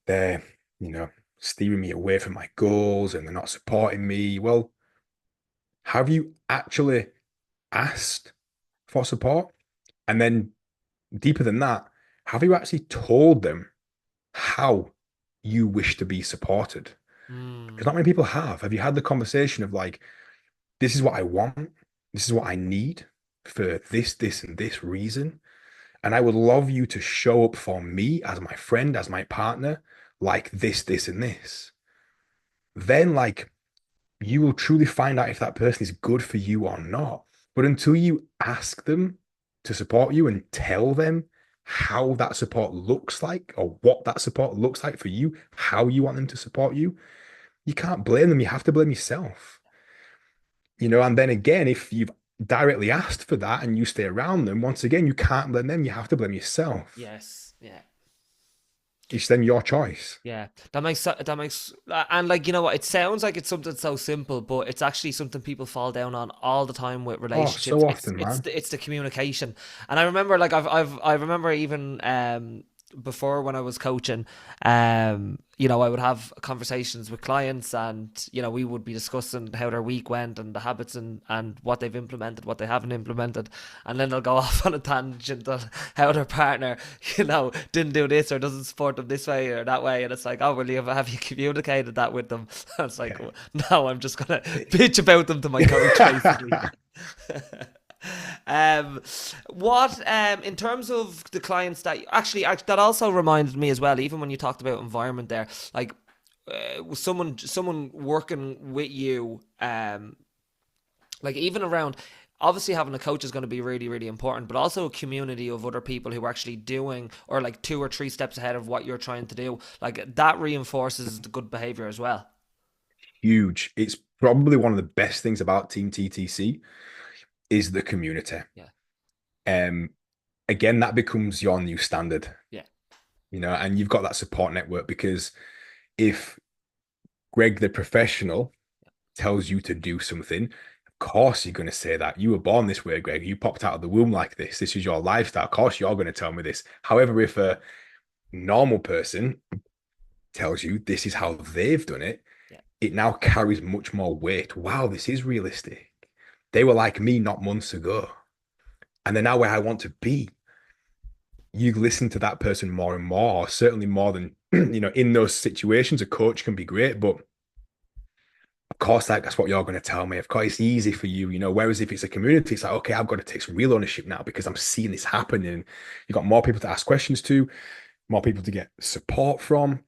they're, you know, steering me away from my goals and they're not supporting me. Well, have you actually asked for support? And then deeper than that, have you actually told them how you wish to be supported? Because mm. not many people have. Have you had the conversation of like, this is what I want, this is what I need for this, and this reason? And I would love you to show up for me as my friend, as my partner, like this, and this. Then, like, you will truly find out if that person is good for you or not. But until you ask them to support you and tell them how that support looks like or what that support looks like for you, how you want them to support you, you can't blame them. You have to blame yourself. And then again, if you've directly asked for that and you stay around them, once again, you can't blame them. You have to blame yourself. Yes. Yeah. It's then your choice. Yeah, and like you know what, it sounds like it's something so simple, but it's actually something people fall down on all the time with Oh, relationships. so It's often, it's man. the, it's the communication, and I remember like I remember even before when I was coaching, I would have conversations with clients, and we would be discussing how their week went and the habits and what they've implemented, what they haven't implemented, and then they'll go off on a tangent on how their partner didn't do this or doesn't support them this way or that way, and it's like, oh, well, have you communicated that with them? It's like, Yeah. no, I'm just gonna bitch about them to my coach basically. um, what in terms of the clients that that also reminded me as well, even when you talked about environment there, like someone working with you, like even around, obviously having a coach is going to be really really important, but also a community of other people who are actually doing or like 2 or 3 steps ahead of what you're trying to do, like that reinforces the good behavior as well. Huge. It's probably one of the best things about Team TTC is the community. Yeah. Um, Again, that becomes your new standard, Yeah. and you've got that support network because if Greg, the professional, tells you to do something, of course you're going to say that. You were born this way, Greg. You popped out of the womb like this. This is your lifestyle. Of course, you're going to tell me this. However, if a normal person tells you this is how they've done it, Yeah. it now carries much more weight. Wow, this is realistic. They were like me not months ago. And they're now where I want to be. You listen to that person more and more, or certainly more than, in those situations, a coach can be great, but of course, that's what you're going to tell me. Of course, it's easy for you, Whereas if it's a community, it's like, okay, I've got to take some real ownership now because I'm seeing this happen, and you've got more people to ask questions to, more people to get support from,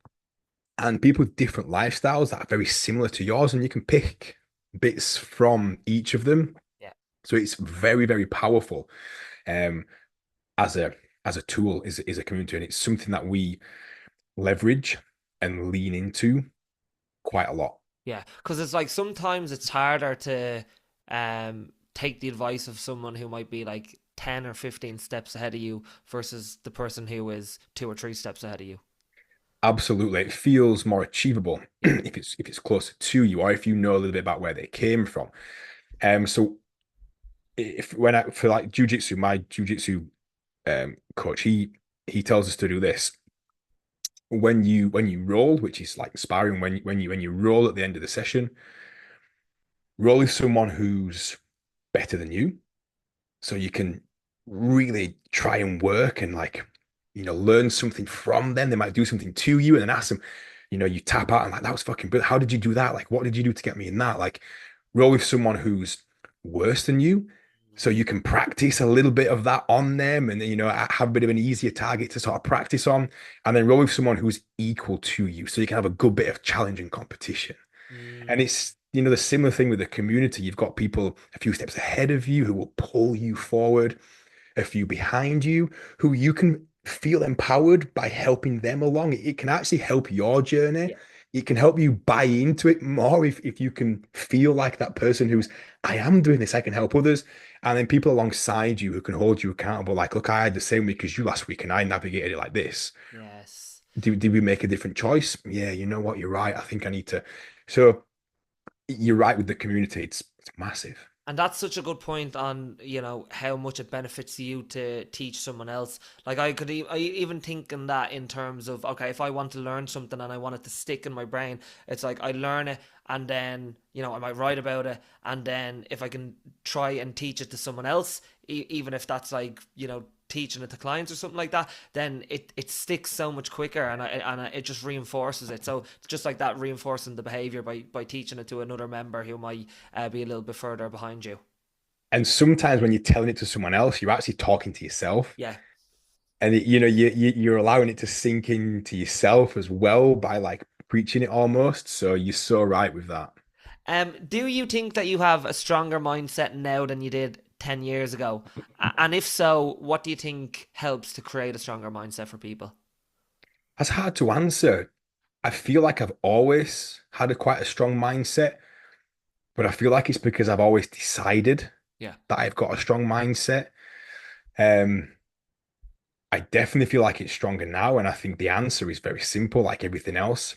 and people with different lifestyles that are very similar to yours, and you can pick bits from each of them. Yeah. So it's very, very powerful. Um, as a as a tool is a community, and it's something that we leverage and lean into quite a lot. Yeah, because it's like sometimes it's harder to take the advice of someone who might be like 10 or 15 steps ahead of you versus the person who is 2 or 3 steps ahead of you. Absolutely, it feels more achievable Yeah. if it's closer to you, or if you know a little bit about where they came from. So if when I for like jujitsu, my jujitsu coach, he tells us to do this when you roll, which is like sparring. When you roll at the end of the session, roll with someone who's better than you, so you can really try and work and like learn something from them. They might do something to you, and then ask them. You tap out and like that was fucking brilliant. How did you do that? Like, what did you do to get me in that? Like, roll with someone who's worse than you, so you can practice a little bit of that on them, and have a bit of an easier target to sort of practice on, and then roll with someone who's equal to you, so you can have a good bit of challenge and competition. And Mm, it's, the similar thing with the community. You've got people a few steps ahead of you who will pull you forward, a few behind you who you can feel empowered by helping them along. It can actually help your journey. yeah. It can help you buy into it more if you can feel like that person who's, I am doing this, I can help others. And then people alongside you who can hold you accountable, like, look, I had the same week as you last week and I navigated it like this. Yes. Did we make a different choice? Yeah, you know what? You're right. I think I need to. So you're right with the community. It's massive. And that's such a good point on, how much it benefits you to teach someone else. Like I even think in that in terms of, okay, if I want to learn something and I want it to stick in my brain, it's like I learn it and then, I might write about it. And then if I can try and teach it to someone else, even if that's like, teaching it to clients or something like that, then it sticks so much quicker and it just reinforces it. So it's just like that, reinforcing the behavior by teaching it to another member who might be a little bit further behind you. And sometimes when you're telling it to someone else, you're actually talking to yourself. Yeah. And you're allowing it to sink into yourself as well by like preaching it almost. So you're so right with that. Do you think that you have a stronger mindset now than you did 10 years ago? And if so, what do you think helps to create a stronger mindset for people? That's hard to answer. I feel like I've always had quite a strong mindset, but I feel like it's because I've always decided Yeah. that I've got a strong mindset. Um, I definitely feel like it's stronger now, and I think the answer is very simple, like everything else.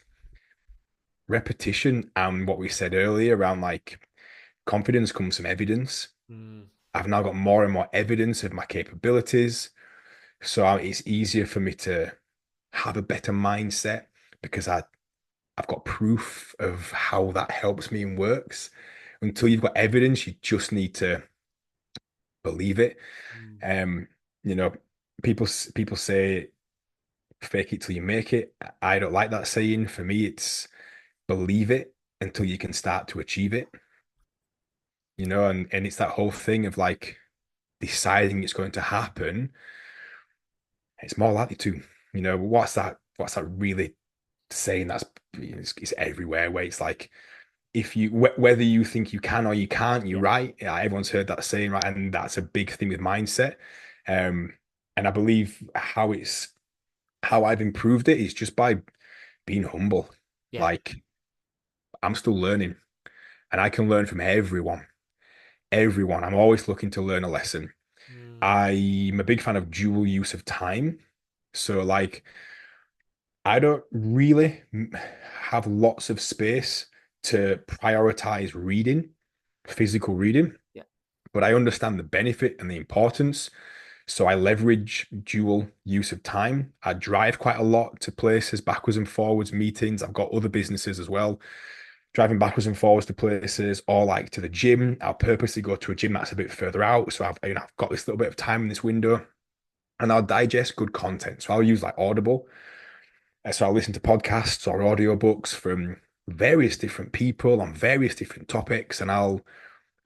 Repetition and what we said earlier around like confidence comes from evidence. Mm, I've now got more and more evidence of my capabilities. So it's easier for me to have a better mindset because I've got proof of how that helps me and works. Until you've got evidence, you just need to believe it. mm, Um, you know, people say fake it till you make it. I don't like that saying. For me, it's believe it until you can start to achieve it. And it's that whole thing of like deciding it's going to happen. It's more likely to. What's that really saying? It's everywhere where it's like if you whether you think you can or you can't, you're yeah. right. Yeah, everyone's heard that saying, right? And that's a big thing with mindset. Um, and I believe how I've improved it is just by being humble. Yeah. Like I'm still learning and I can learn from everyone. Everyone. I'm always looking to learn a lesson. Mm, I'm a big fan of dual use of time. So like I don't really have lots of space to prioritize reading, physical reading, yeah. but I understand the benefit and the importance. So I leverage dual use of time. I drive quite a lot to places, backwards and forwards, meetings. I've got other businesses as well, driving backwards and forwards to places, or like to the gym. I'll purposely go to a gym that's a bit further out. So I've got this little bit of time in this window and I'll digest good content. So I'll use like Audible. So I'll listen to podcasts or audiobooks from various different people on various different topics, and I'll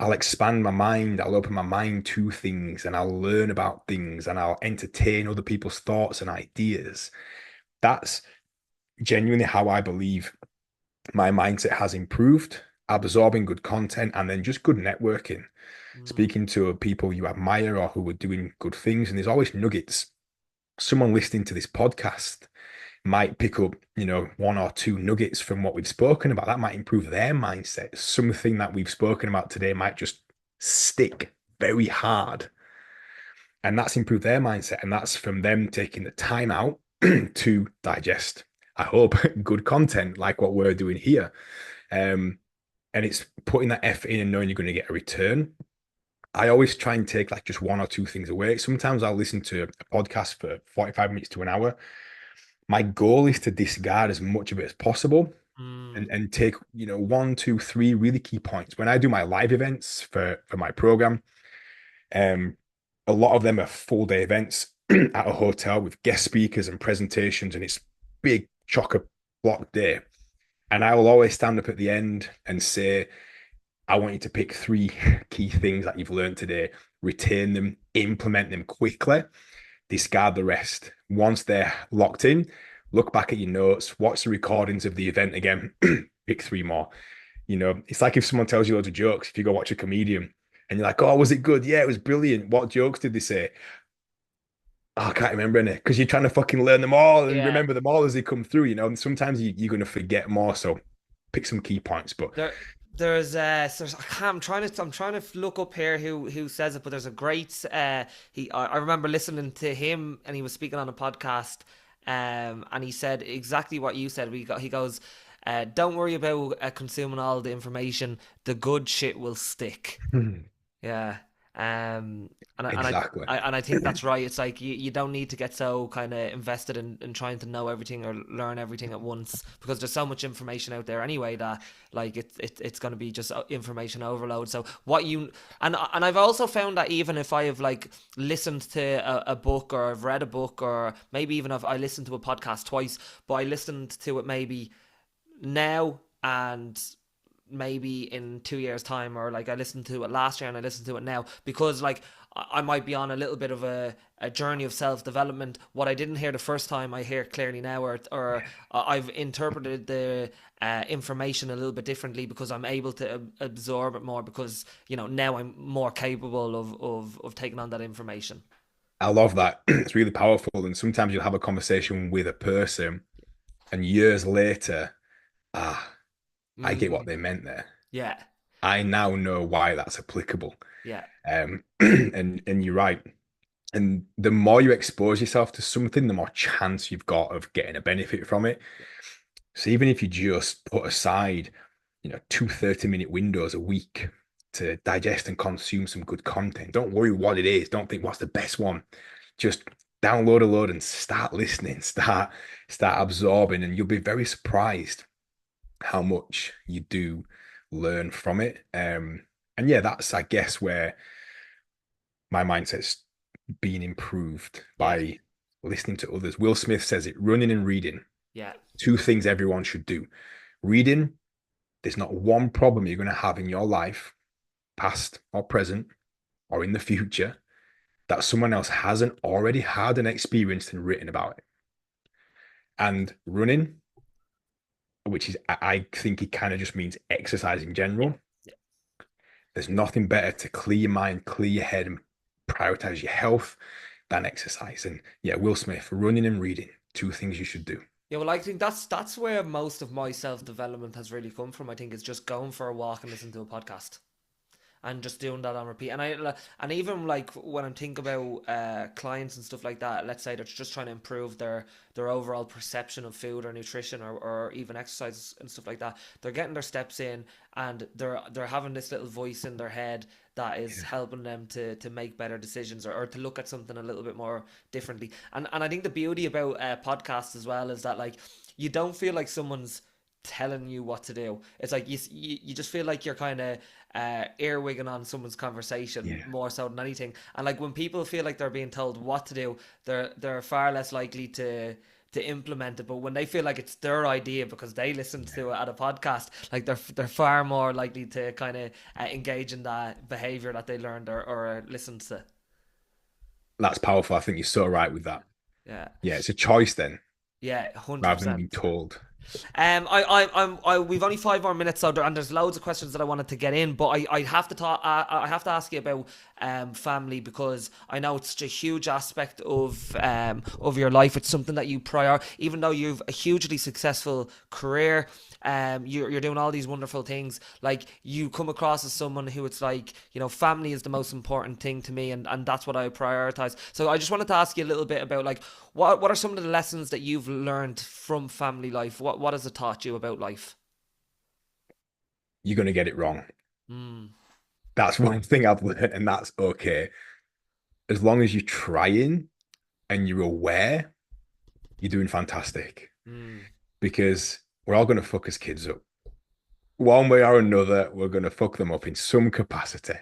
expand my mind. I'll open my mind to things, and I'll learn about things, and I'll entertain other people's thoughts and ideas. That's genuinely how I believe my mindset has improved, absorbing good content and then just good networking, Mm, speaking to people you admire or who are doing good things. And there's always nuggets someone listening to this podcast might pick up, one or two nuggets from what we've spoken about. That might improve their mindset. Something that we've spoken about today might just stick very hard. And that's improved their mindset. And that's from them taking the time out to digest, I hope, good content like what we're doing here. And it's putting that effort in and knowing you're going to get a return. I always try and take like just one or two things away. Sometimes I'll listen to a podcast for 45 minutes to an hour. My goal is to discard as much of it as possible Mm, and take, one, two, three really key points. When I do my live events for my program, um, a lot of them are full day events at a hotel with guest speakers and presentations, and it's big chocker block day. And I will always stand up at the end and say, I want you to pick three key things that you've learned today, retain them, implement them quickly, discard the rest. Once they're locked in, look back at your notes, watch the recordings of the event again, pick three more. It's like if someone tells you loads of jokes, if you go watch a comedian and you're like, oh, was it good? Yeah, it was brilliant. What jokes did they say? Oh, I can't remember any because you're trying to fucking learn them all and yeah. remember them all as they come through, and sometimes you're going to forget more. So pick some key points. But There, there's I'm trying to look up here who says it, but there's a great I remember listening to him and he was speaking on a podcast, and he said exactly what you said. He goes, don't worry about consuming all the information. The good shit will stick. Yeah. exactly. And I think that's right. It's like you don't need to get so kind of invested in trying to know everything or learn everything at once because there's so much information out there anyway that like it's going to be just information overload. So what you and I've also found that even if I have like listened to a book or I've read a book or maybe even if I listened to a podcast twice, but I listened to it maybe now and maybe in 2 years time, or like I listened to it last year and I listened to it now because like I might be on a little bit of a journey of self-development. What I didn't hear the first time I hear clearly now, or I've interpreted the information a little bit differently because I'm able to absorb it more because now I'm more capable of taking on that information. I love that. It's really powerful. And sometimes you'll have a conversation with a person, and years later, ah, I get what Mm, they meant there. yeah, I now know why that's applicable. yeah, And you're right. And the more you expose yourself to something, the more chance you've got of getting a benefit from it. So even if you just put aside, two 30-minute windows a week to digest and consume some good content, don't worry what it is. Don't think what's the best one. Just download a load and start listening, start absorbing, and you'll be very surprised how much you do learn from it. And yeah, that's I guess where my mindset's being improved yeah, by listening to others. Will Smith says it, running and reading, yeah, two things everyone should do. Reading, there's not one problem you're going to have in your life, past or present or in the future, that someone else hasn't already had and experienced and written about it. And running, which is, I think it kind of just means exercise in yeah, general. yeah. There's nothing better to clear your mind, clear your head, and prioritize your health than exercise. And yeah, Will Smith, running and reading, two things you should do. Yeah, well, I think that's where most of my self development has really come from. I think it's just going for a walk and listening to a podcast and just doing that on repeat. And even like when I'm thinking about clients and stuff like that, let's say they're just trying to improve their overall perception of food or nutrition or even exercise and stuff like that. They're getting their steps in and they're having this little voice in their head that is Yeah. helping them to make better decisions or to look at something a little bit more differently. And I think the beauty about podcasts as well is that like you don't feel like someone's telling you what to do. It's like you just feel like you're kind of earwigging on someone's conversation Yeah. more so than anything. And like when people feel like they're being told what to do, they're far less likely to implement it. But when they feel like it's their idea because they listened to it at a podcast, like they're far more likely to kind of engage in that behavior that they learned or listened to. That's powerful. I think you're so right with that. Yeah, Yeah, it's a choice then, yeah, hundred rather than being percent. told. we've only 5 more minutes, so and there's loads of questions that I wanted to get in, but I have to talk. I have to ask you about family because I know it's such a huge aspect of your life. It's something that you even though you've a hugely successful career. You're doing all these wonderful things. Like you come across as someone who it's like, family is the most important thing to me, and that's what I prioritize. So I just wanted to ask you a little bit about like what are some of the lessons that you've learned from family life? What has it taught you about life? You're going to get it wrong. Mm, That's one thing I've learned, and that's okay. As long as you're trying and you're aware, you're doing fantastic mm, because we're all going to fuck as kids up. One way or another, we're going to fuck them up in some capacity.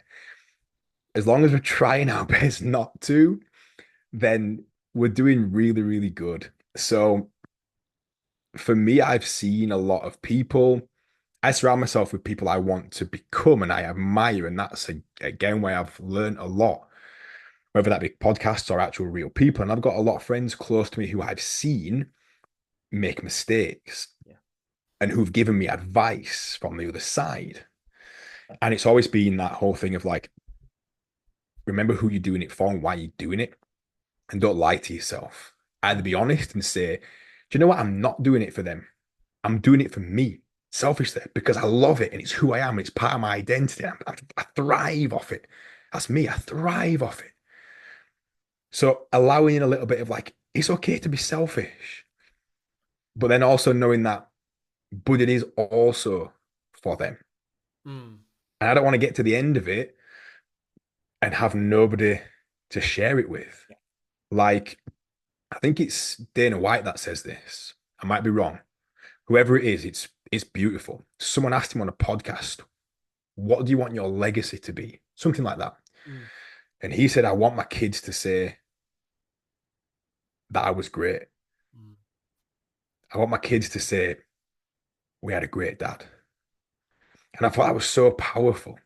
As long as we're trying our best not to, then we're doing really, really good. So for me, I've seen a lot of people. I surround myself with people I want to become and I admire. And that's, again, where I've learned a lot, whether that be podcasts or actual real people. And I've got a lot of friends close to me who I've seen make mistakes yeah. and who've given me advice from the other side. And it's always been that whole thing of like, remember who you're doing it for and why you're doing it. And don't lie to yourself. Either be honest and say, do you know what? I'm not doing it for them. I'm doing it for me, selfishly, because I love it and it's who I am. It's part of my identity. I thrive off it. That's me. I thrive off it. So allowing in a little bit of like, it's okay to be selfish, but then also knowing that, but it is also for them. Mm, And I don't want to get to the end of it and have nobody to share it with. Like, I think it's Dana White that says this. I might be wrong. Whoever it is, it's beautiful. Someone asked him on a podcast, "What do you want your legacy to be?" Something like that. mm, And he said, "I want my kids to say that I was great. mm. I want my kids to say we had a great dad." And I thought that was so powerful.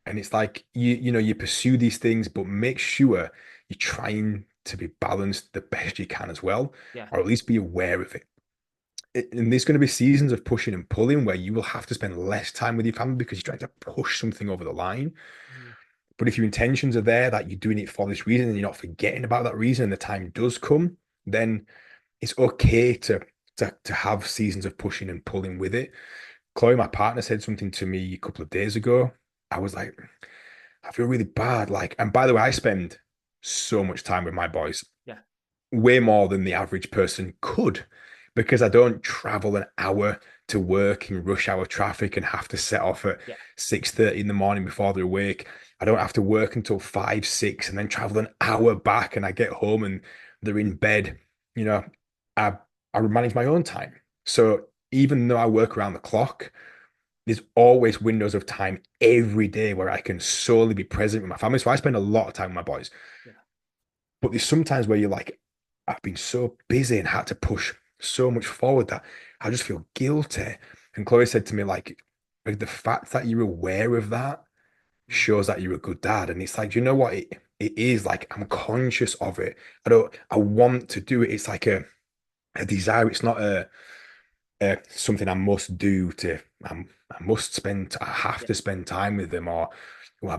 And it's like you pursue these things, but make sure you're trying to be balanced the best you can as well, Yeah. or at least be aware of it. And there's going to be seasons of pushing and pulling where you will have to spend less time with your family because you're trying to push something over the line. Mm, But if your intentions are there that you're doing it for this reason and you're not forgetting about that reason and the time does come, then it's okay to have seasons of pushing and pulling with it. Chloe, my partner, said something to me a couple of days ago. I was like, I feel really bad. Like, and by the way, I spend so much time with my boys, yeah. way more than the average person could, because I don't travel an hour to work in rush hour traffic and have to set off at Yeah. 6:30 in the morning before they're awake. I don't have to work until 5, 6 and then travel an hour back and I get home and they're in bed. You know, I I manage my own time. So even though I work around the clock, there's always windows of time every day where I can solely be present with my family. So I spend a lot of time with my boys. Yeah. But there's sometimes where you're like, I've been so busy and had to push so much forward that I just feel guilty. And Chloe said to me, like the fact that you're aware of that Mm, shows that you're a good dad. And it's like, you know what? It is like I'm conscious of it. I want to do it. It's like a desire. It's not something I must do I must spend, I have yeah. to spend time with them or well, I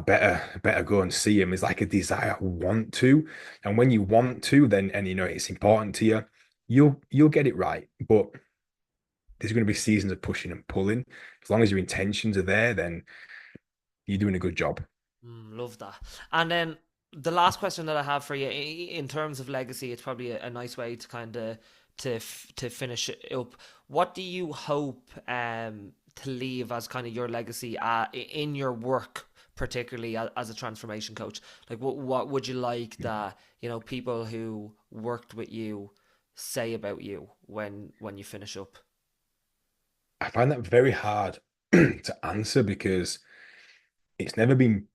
better go and see him. It's like a desire I want to. And when you want to, then and it's important to you, you'll get it right. But there's going to be seasons of pushing and pulling. As long as your intentions are there, then you're doing a good job. Love that. And then the last question that I have for you, in terms of legacy, it's probably a nice way to kind of to finish it up. What do you hope to leave as kind of your legacy in your work, particularly as a transformation coach? Like, what would you like that people who worked with you say about you when you finish up? I find that very hard to answer because it's never been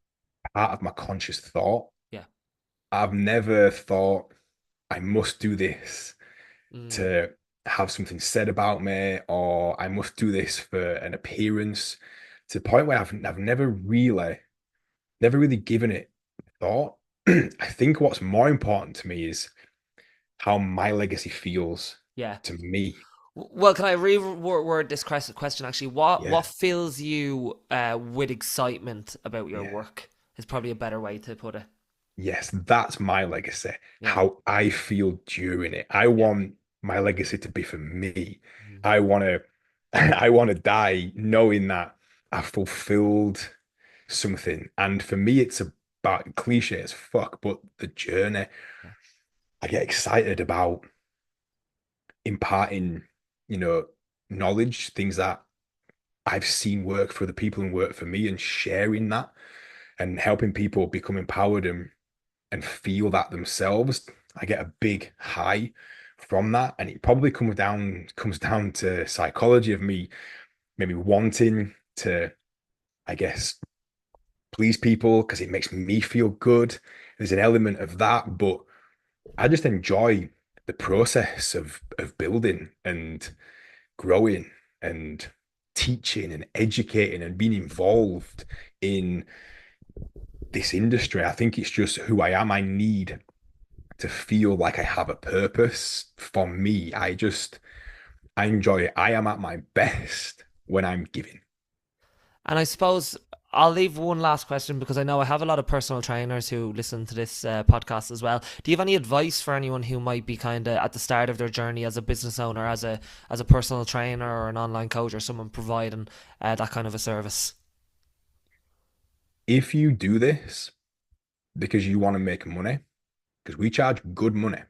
part of my conscious thought. Yeah. I've never thought I must do this Mm, to have something said about me, or I must do this for an appearance, to the point where I've never really given it thought. I think what's more important to me is how my legacy feels yeah. to me. Well, can I reword this question actually? What Yeah. fills you with excitement about your Yeah. work is probably a better way to put it. Yes, that's my legacy. Yeah. How I feel during it. I Yeah. want my legacy to be for me. Mhm. I want to I want to die knowing that I fulfilled something. And for me, it's about cliche as fuck, but the journey. Yeah. I get excited about imparting, you know, knowledge, things that I've seen work for the people and work for me, and sharing that and helping people become empowered and feel that themselves. I get a big high from that. And it probably comes down to psychology of me maybe wanting to, I guess, please people because it makes me feel good. There's an element of that, but I just enjoy the process of building and growing and teaching and educating and being involved in this industry. I think it's just who I am. I need to feel like I have a purpose. For me, I enjoy it. I am at my best when I'm giving. And I suppose I'll leave one last question because I know I have a lot of personal trainers who listen to this podcast as well. Do you have any advice for anyone who might be kind of at the start of their journey as a business owner, as a personal trainer or an online coach or someone providing that kind of a service? If you do this because you want to make money, because we charge good money,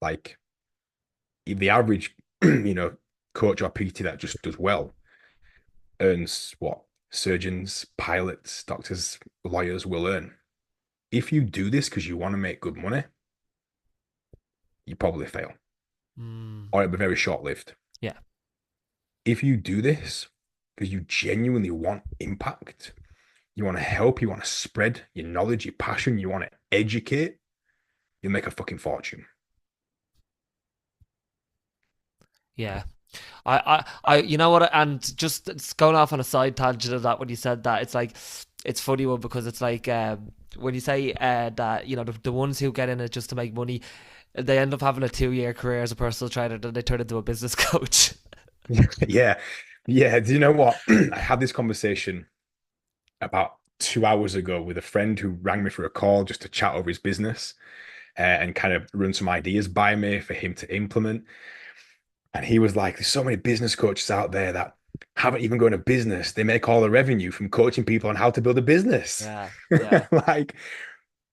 like the average, coach or PT that just does well earns what surgeons, pilots, doctors, lawyers will earn. If you do this because you want to make good money, you probably fail Mm, or it'll be very short lived. yeah, If you do this because you genuinely want impact, you want to help, you want to spread your knowledge, your passion, you want to educate, you'll make a fucking fortune. yeah. You know what? And just it's going off on a side tangent of that when you said that, it's like it's funny one because it's like when you say that the ones who get in it just to make money, they end up having a 2 year career as a personal trainer, then they turn into a business coach. Yeah. Yeah. Do you know what? I had this conversation about 2 hours ago with a friend who rang me for a call just to chat over his business and kind of run some ideas by me for him to implement. And he was like, there's so many business coaches out there that haven't even gone to business. They make all the revenue from coaching people on how to build a business. Yeah, yeah, Like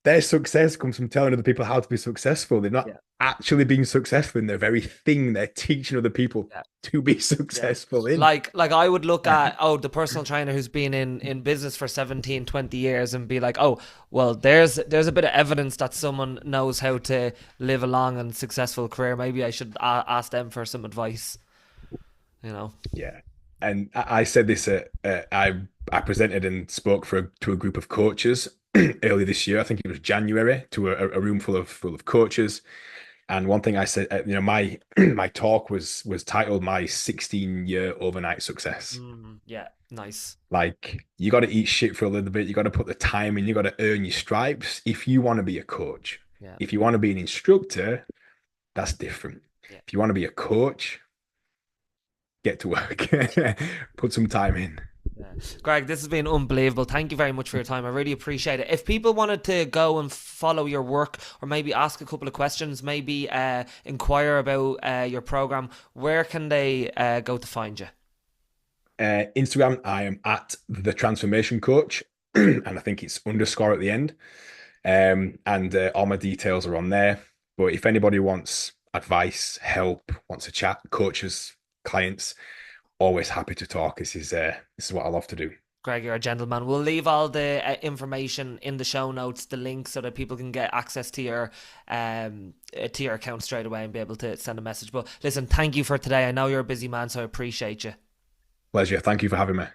their success comes from telling other people how to be successful. They're not yeah, actually being successful in their very thing. They're teaching other people yeah. to be Yeah. successful in. Like I would look at the personal trainer who's been in business for 17, 20 years and be like, oh, well, there's a bit of evidence that someone knows how to live a long and successful career. Maybe I should ask them for some advice, you know. Yeah. And I said this I presented and spoke to a group of coaches early this year. I think it was January to a room full of coaches. And one thing I said, my my talk was titled "My 16-year overnight success." Yeah, nice. Like you got to eat shit for a little bit. You got to put the time in. You got to earn your stripes if you want to be a coach. Yeah, If you want to be an instructor, that's different. yeah. If you want to be a coach, get to work. Put some time in. Yeah. Greg, this has been unbelievable. Thank you very much for your time. I really appreciate it. If people wanted to go and follow your work or maybe ask a couple of questions, maybe inquire about your program, where can they go to find you? Instagram, I am at the transformation coach, and I think it's underscore at the end. And all my details are on there. But if anybody wants advice, help, wants to chat, coaches, clients, always happy to talk. This is what I love to do. Greg, you're a gentleman. We'll leave all the information in the show notes, the link, so that people can get access to your account straight away and be able to send a message. But listen, thank you for today. I know you're a busy man, so I appreciate you. Pleasure. Thank you for having me.